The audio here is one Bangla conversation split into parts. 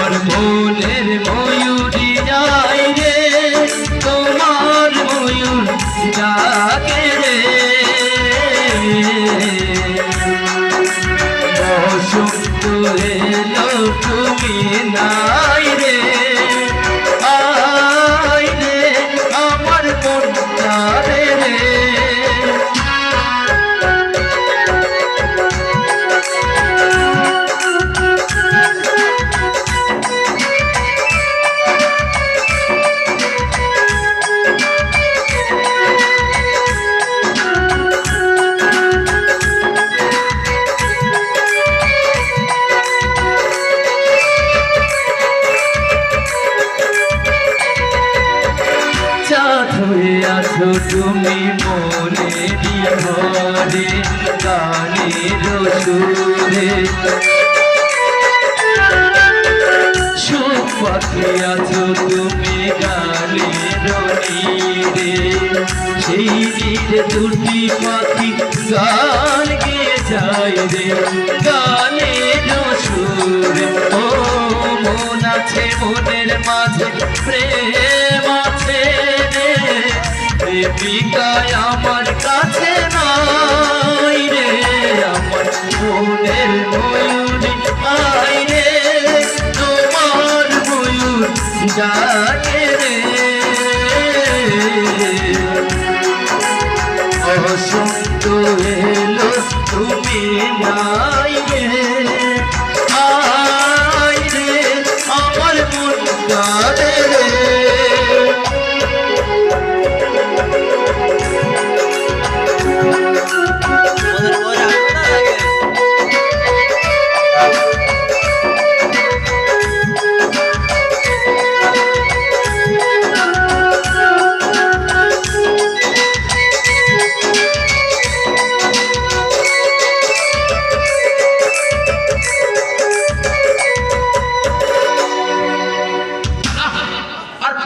আমার মনের ময়ূরী যাই রে, তোমার ময়ূর ডাকে রে। বসন্ত এলো তুমি নাই রে, আয় রে আমার মনটা রে রে। হয়ে আছো তুমি মনেরই ঘরে, গানের সুরে সুখ পাখি আছো তুমি গানের নীরে। সেই নীরে দুটি পাখি গান গেয়ে যায় রে, গানের সুরে। ও মন আছে মনের মাঝে প্রেম আছে রে, প্রেমিকায় আমার কাছে নাই রে। আমার মনের ময়ূরী আয় রে, তোমার ময়ূর ডাকে রে। বসন্ত এলো তুমি নাই রে, আয় রে আমার মনটা রে রে।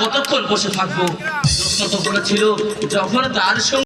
কতক্ষণ বসে থাকবো? প্রশ্ন তো করেছিল যখন তার সঙ্গে